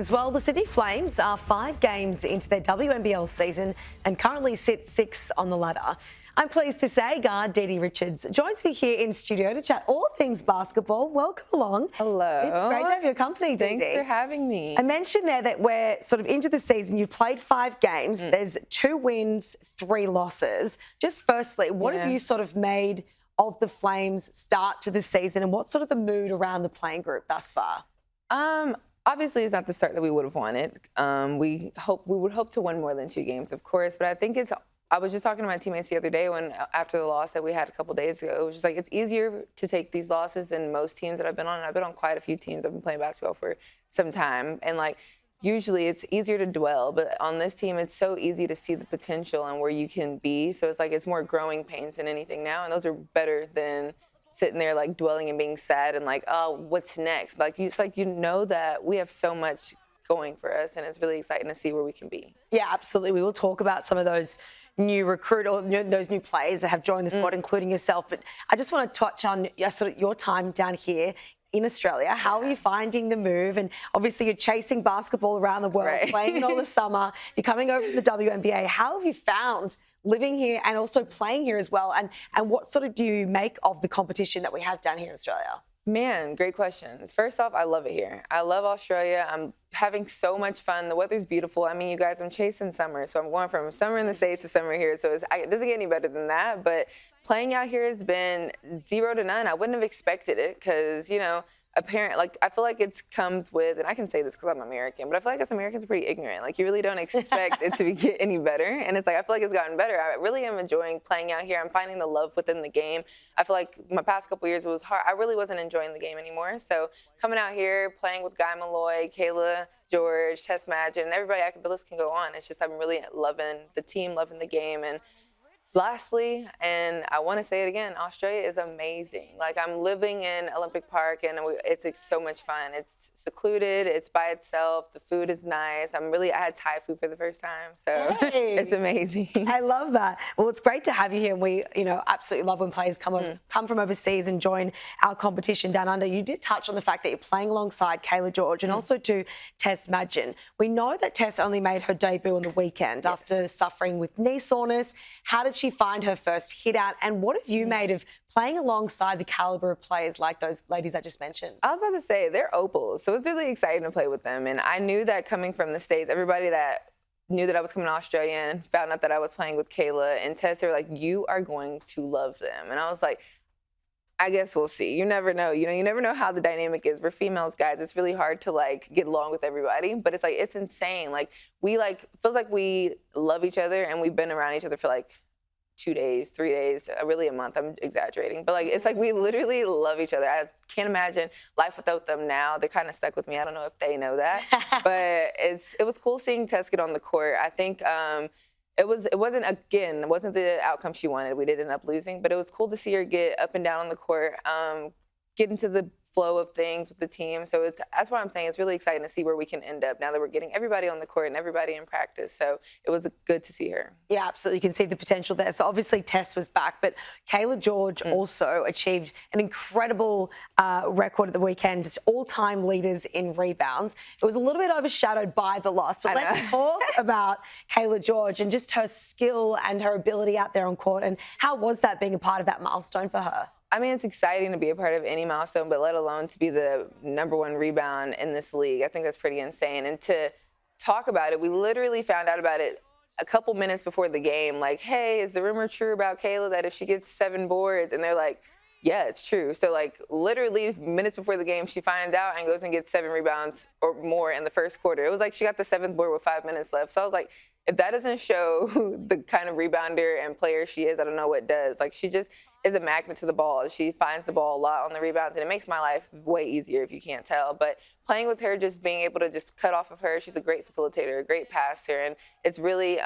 Flames. Well, the Sydney Flames are 5 games into their WNBL season and currently sit 6th on the ladder. I'm pleased to say guard Didi Richards joins me here in studio to chat all things basketball. Welcome along. Hello. It's great to have your company, Didi. Thanks for having me. I mentioned there that we're sort of into the season. You've played 5 games. There's 2 wins, 3 losses. Just firstly, what have you sort of made of the Flames' start to the season, and what's sort of the mood around the playing group thus far? Obviously, it's not the start that we would have wanted. We would hope to win more than 2 games, of course. But I think I was just talking to my teammates the other day after the loss that we had a couple days ago. It was just like it's easier to take these losses than most teams that I've been on. And I've been on quite a few teams. I've been playing basketball for some time, and usually it's easier to dwell. But on this team, it's so easy to see the potential and where you can be. So it's more growing pains than anything now, and those are better than sitting there dwelling and being sad and oh, what's next? You know that we have so much going for us, and it's really exciting to see where we can be. Yeah, absolutely. We will talk about some of those new those new players that have joined the squad, including yourself. But I just want to touch on your time down here in Australia. How are you finding the move? And obviously you're chasing basketball around the world, playing it all the summer. You're coming over from the WNBA. How have you found living here and also playing here as well? And what sort of do you make of the competition that we have down here in Australia? Man, great questions. First off, I love it here. I love Australia. I'm having so much fun. The weather's beautiful. I mean, you guys, I'm chasing summer. So I'm going from summer in the States to summer here. So it doesn't get any better than that. But playing out here has been 0 to none. I wouldn't have expected it because, I feel like it comes with, and I can say this because I'm American, but I feel like us Americans are pretty ignorant. You really don't expect it to get any better. And I feel like it's gotten better. I really am enjoying playing out here. I'm finding the love within the game. I feel like my past couple years it was hard. I really wasn't enjoying the game anymore. So coming out here, playing with Guy Malloy, Kayla, George, Tess Madgen, and everybody, the list can go on. It's just I'm really loving the team, loving the game. And lastly, and I want to say it again, Australia is amazing. I'm living in Olympic Park, and it's so much fun. It's secluded. It's by itself. The food is nice. I had Thai food for the first time, so it's amazing. I love that. Well, it's great to have you here. And we, absolutely love when players come from overseas and join our competition down under. You did touch on the fact that you're playing alongside Kayla George and also to Tess Madgen. We know that Tess only made her debut on the weekend after suffering with knee soreness. How did she find her first hit out, and what have you made of playing alongside the caliber of players like those ladies I just mentioned? I was about to say, they're opals, so it's really exciting to play with them. And I knew that coming from the States, everybody that knew that I was coming to Australia and found out that I was playing with Kayla and Tess, they were like, you are going to love them. And I was like, I guess we'll see. You never know. You never know how the dynamic is. We're females, guys. It's really hard to get along with everybody, but it's insane. Feels like we love each other, and we've been around each other for 2 days, 3 days, really a month. I'm exaggerating. But it's we literally love each other. I can't imagine life without them now. They're kind of stuck with me. I don't know if they know that. But it was cool seeing Tess get on the court. I think it wasn't the outcome she wanted. We did end up losing. But it was cool to see her get up and down on the court, get into the flow of things with the team. So that's what I'm saying. It's really exciting to see where we can end up now that we're getting everybody on the court and everybody in practice. So it was good to see her. Yeah, absolutely. You can see the potential there. So obviously Tess was back, but Kayla George also achieved an incredible record at the weekend, just all-time leaders in rebounds. It was a little bit overshadowed by the loss, but let's talk about Kayla George and just her skill and her ability out there on court. And how was that being a part of that milestone for her? I mean, it's exciting to be a part of any milestone, but let alone to be the #1 rebound in this league. I think that's pretty insane. And to talk about it, we literally found out about it a couple minutes before the game. Hey, is the rumor true about Kayla that if she gets 7 boards? And they're like, yeah, it's true. So literally minutes before the game, she finds out and goes and gets 7 rebounds or more in the first quarter. It was she got the 7th board with 5 minutes left. So I was like, if that doesn't show the kind of rebounder and player she is, I don't know what does. She just is a magnet to the ball. She finds the ball a lot on the rebounds, and it makes my life way easier if you can't tell. But playing with her, just being able to just cut off of her, she's a great facilitator, a great passer, and it's really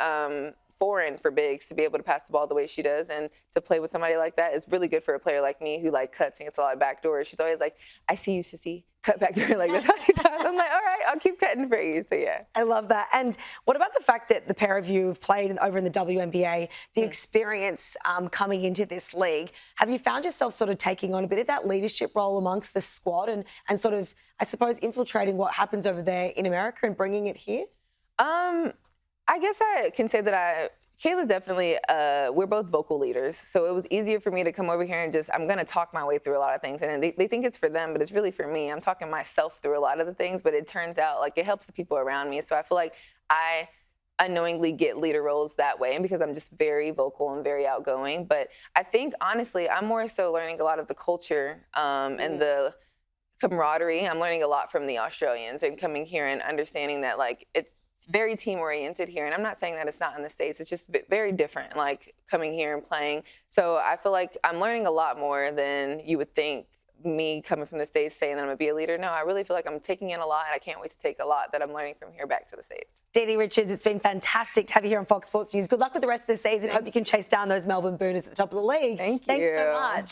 foreign for bigs to be able to pass the ball the way she does, and to play with somebody like that is really good for a player like me who like cuts and gets a lot of back doors. She's always like, "I see you, sissy. Cut back door." Like that's how she does. I'm like, all right, I'll keep cutting for you. So yeah. I love that. And what about the fact that the pair of you have played over in the WNBA, the experience coming into this league? Have you found yourself sort of taking on a bit of that leadership role amongst the squad and sort of, I suppose, infiltrating what happens over there in America and bringing it here? I guess I can say that Kayla's definitely, we're both vocal leaders. So it was easier for me to come over here and I'm going to talk my way through a lot of things. And they think it's for them, but it's really for me. I'm talking myself through a lot of the things, but it turns out like it helps the people around me. So I feel like I unknowingly get leader roles that way, and because I'm just very vocal and very outgoing. But I think, honestly, I'm more so learning a lot of the culture and the camaraderie. I'm learning a lot from the Australians and coming here and understanding that like it's very team oriented here. And I'm not saying that it's not in the States. It's just very different, like coming here and playing. So I feel like I'm learning a lot more than you would think, me coming from the States saying that I'm going to be a leader. No, I really feel like I'm taking in a lot, and I can't wait to take a lot that I'm learning from here back to the States. Didi Richards, it's been fantastic to have you here on Fox Sports News. Good luck with the rest of the season. Hope you can chase down those Melbourne Booners at the top of the league. Thank you. Thanks so much.